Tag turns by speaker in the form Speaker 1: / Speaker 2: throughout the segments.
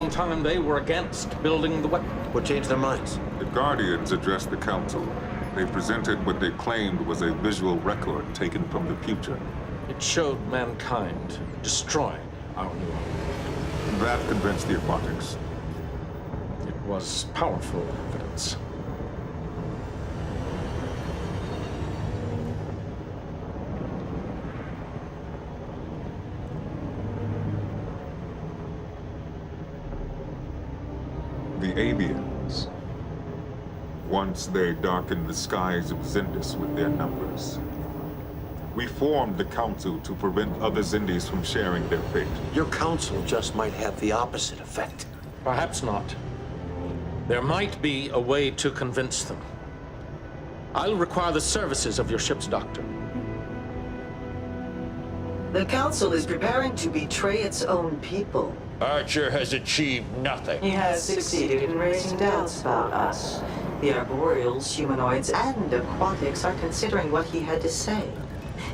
Speaker 1: whole time they were against building the weapon.
Speaker 2: What changed their minds?
Speaker 3: The Guardians addressed the Council. They presented what they claimed was a visual record taken from the future.
Speaker 1: It showed mankind destroying our new home.
Speaker 3: That convinced the Aquatics.
Speaker 1: It was powerful evidence.
Speaker 3: The aliens. Once they darkened the skies of Zindis with their numbers. We formed the Council to prevent other Zindis from sharing their fate.
Speaker 2: Your council just might have the opposite effect.
Speaker 1: Perhaps not. There might be a way to convince them. I'll require the services of your ship's doctor.
Speaker 4: The Council is preparing to betray its own people.
Speaker 5: Archer has achieved nothing.
Speaker 4: He has succeeded in raising doubts about us. The Arboreals, humanoids, and aquatics are considering what he had to say.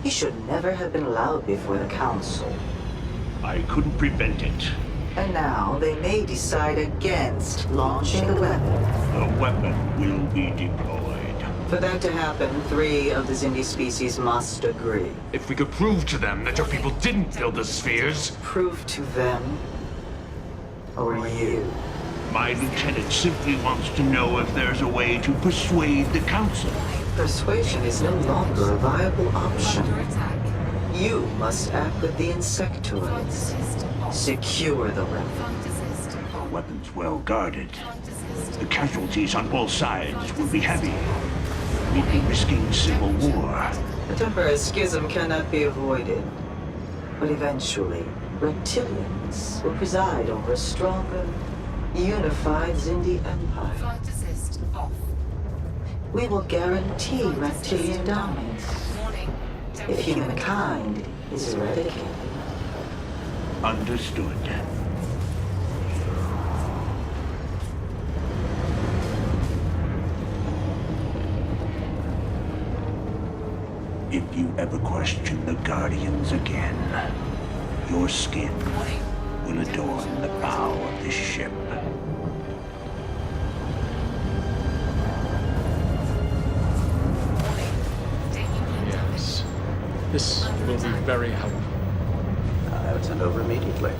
Speaker 4: He should never have been allowed before the Council.
Speaker 5: I couldn't prevent it.
Speaker 4: And now they may decide against launching the weapon.
Speaker 5: The weapon will be deployed.
Speaker 4: For that to happen, 3 of the Zindi species must agree.
Speaker 6: If we could prove to them that your people didn't build the spheres...
Speaker 4: Prove to them, or you.
Speaker 5: My lieutenant simply wants to know if there's a way to persuade the Council.
Speaker 4: Persuasion is no longer a viable option. You must act with the insectoids. Secure the weapon.
Speaker 5: The weapon's well guarded. The casualties on both sides will be heavy. We'd be risking civil war.
Speaker 4: The temporary schism cannot be avoided. But eventually, reptilians will preside over a stronger, unified Zindi empire. We will guarantee reptilian dominance if humankind is eradicated.
Speaker 5: Understood. If you ever question the Guardians again, your skin will adorn the bow of this ship.
Speaker 1: Yes. This will be very helpful.
Speaker 7: I would send over immediately.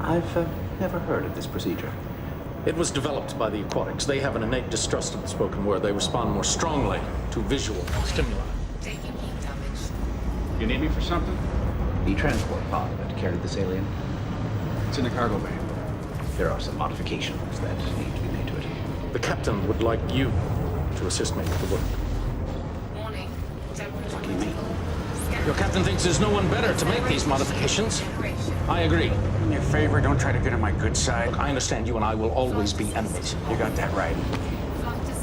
Speaker 7: I've never heard of this procedure.
Speaker 1: It was developed by the Aquatics. They have an innate distrust of the spoken word. They respond more strongly to visual stimuli.
Speaker 8: You need me for something?
Speaker 7: The transport pod that carried this alien.
Speaker 8: It's in the cargo bay.
Speaker 7: There are some modifications that need to be made to it.
Speaker 1: The captain would like you to assist me with the work.
Speaker 7: Lucky me.
Speaker 1: Your captain thinks there's no one better to make these modifications. I agree.
Speaker 8: Do me a favor, don't try to get on my good side.
Speaker 1: Look, I understand you and I will always be enemies.
Speaker 8: You got that right.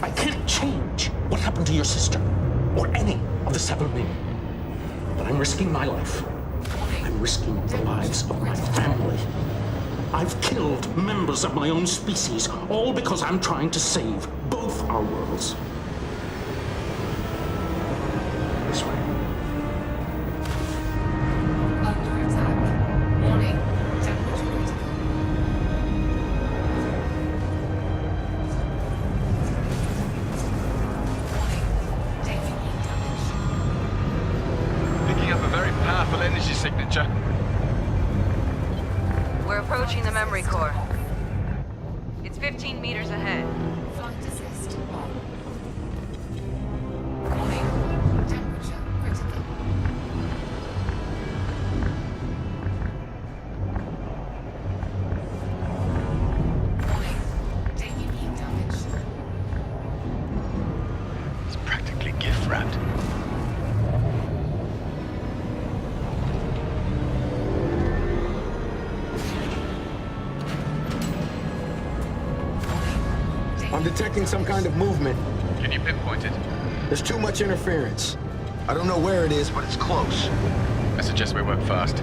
Speaker 1: I can't change what happened to your sister, or any of the 7 men. But I'm risking my life. I'm risking the lives of my family. I've killed members of my own species, all because I'm trying to save both our worlds. This way.
Speaker 6: Energy signature.
Speaker 9: We're approaching the memory core. It's 15 meters ahead.
Speaker 6: It's practically gift wrapped.
Speaker 10: I'm detecting some kind of movement.
Speaker 6: Can you pinpoint it?
Speaker 10: There's too much interference. I don't know where it is, but it's close.
Speaker 6: I suggest we work fast.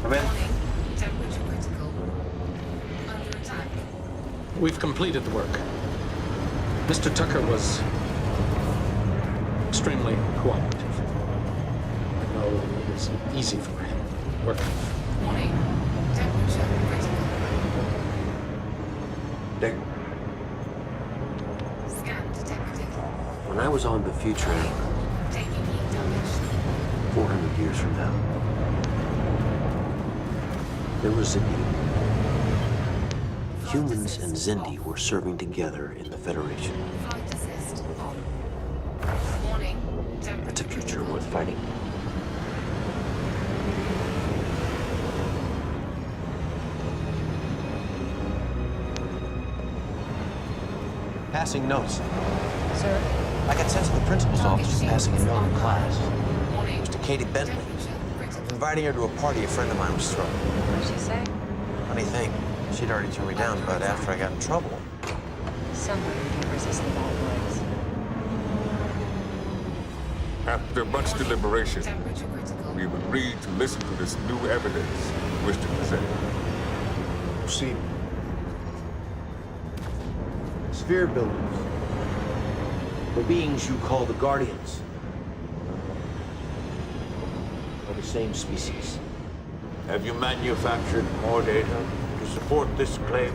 Speaker 7: Come in.
Speaker 1: We've completed the work. Mr. Tucker was extremely cooperative. I know his isn't easy for him. Working.
Speaker 11: Warning. Temperature critical.
Speaker 2: Dick,
Speaker 11: Scan detected.
Speaker 2: when I was on the future,
Speaker 11: Taking heat damage.
Speaker 2: 400 years from now, there was Zindi. Humans and Zindi were serving together in the Federation.
Speaker 11: Flight assist on. Warning.
Speaker 2: That's a
Speaker 11: Temperature
Speaker 2: future worth fighting. Passing notes.
Speaker 11: Sir.
Speaker 2: I got sent to the principal's office for passing a note in class.
Speaker 11: Warning.
Speaker 2: It was to Katie Bentley. Inviting her to a party a friend of mine was throwing.
Speaker 9: What did she say?
Speaker 2: Funny thing, she'd already turned me down, but after I got in trouble,
Speaker 9: Somebody can resist the bad boys.
Speaker 3: After much deliberation,
Speaker 11: Temperature critical.
Speaker 3: we've agreed to listen to this new evidence you wish to present.
Speaker 10: Proceed. Sphere builders.
Speaker 2: the beings you call the Guardians are the same species.
Speaker 5: Have you manufactured more data to support this claim?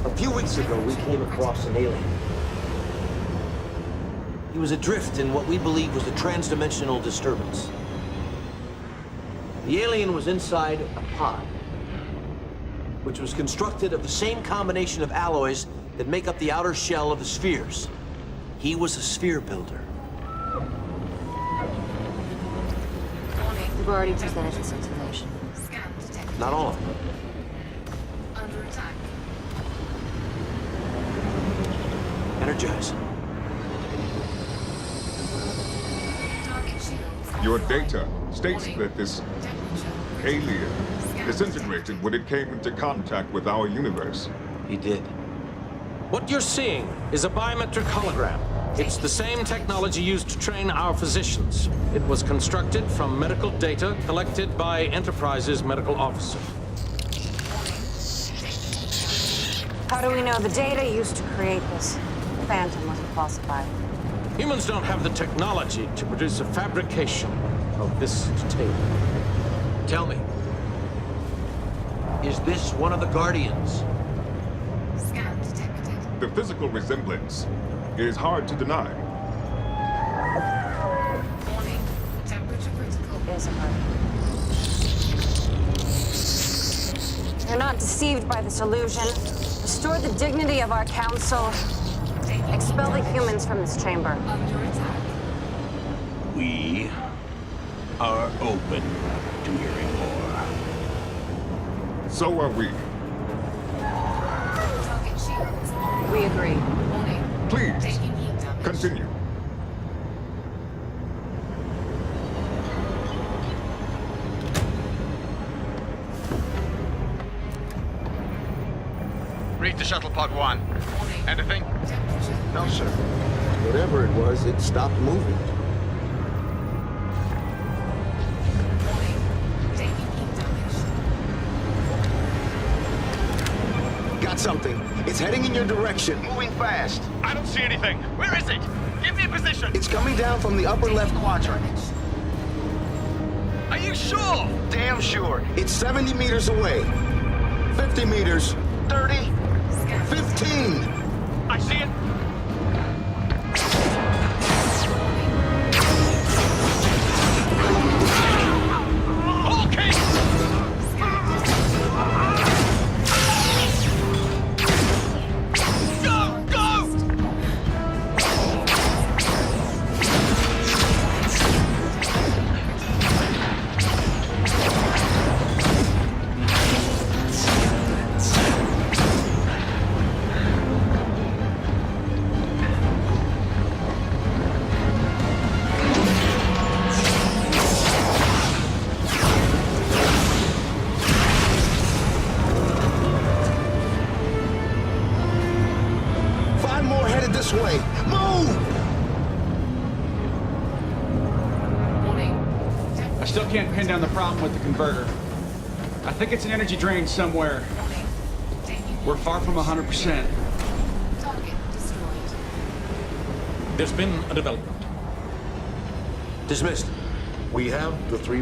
Speaker 2: A few weeks ago, we came across an alien. He was adrift in what we believe was a transdimensional disturbance. The alien was inside a pod, which was constructed of the same combination of alloys that make up the outer shell of the spheres. He was a sphere builder.
Speaker 9: We've already presented this information.
Speaker 2: Not all of them.
Speaker 11: Under attack.
Speaker 2: Energize.
Speaker 11: Target shields.
Speaker 3: Your data states that this alien disintegrated when it came into contact with our universe.
Speaker 2: He did.
Speaker 1: What you're seeing is a biometric hologram. It's the same technology used to train our physicians. It was constructed from medical data collected by Enterprise's medical officer.
Speaker 12: How do we know the data used to create this phantom wasn't falsified?
Speaker 1: Humans don't have the technology to produce a fabrication of this detail.
Speaker 2: Tell me, is this one of the Guardians?
Speaker 11: Scan detected.
Speaker 3: The physical resemblance is hard to deny.
Speaker 11: Warning. Temperature critical.
Speaker 12: Is a Guardian. You're not deceived by this illusion. Restore the dignity of our council. Expel the humans from this chamber.
Speaker 11: Under attack.
Speaker 5: We are open to hearing more.
Speaker 3: So are we.
Speaker 11: Target shields.
Speaker 12: We agree.
Speaker 11: Warning.
Speaker 3: Please,
Speaker 11: Taking heat damage.
Speaker 3: continue.
Speaker 8: Read the shuttle pod 1.
Speaker 11: Warning.
Speaker 8: Anything?
Speaker 11: Temperature.
Speaker 10: No, sir. Whatever it was, it stopped moving.
Speaker 11: Warning. Taking heat damage.
Speaker 10: Got something. It's heading in your direction. Moving fast.
Speaker 8: I don't see anything. Where is it? Give me a position.
Speaker 10: It's coming down from the upper left quadrant.
Speaker 8: Are you sure?
Speaker 10: Damn sure. It's 70 meters away. 50 meters. 30.
Speaker 11: Scan.
Speaker 10: 15.
Speaker 8: I see it. Okay. Go, go!
Speaker 10: Five more headed this way. Move!
Speaker 11: Warning.
Speaker 8: I still can't pin down the problem with the converter. I think it's an energy drain somewhere.
Speaker 11: Warning. Taking
Speaker 8: We're far from 100%.
Speaker 11: target destroyed.
Speaker 1: There's been a development.
Speaker 2: Dismissed.
Speaker 10: We have the 3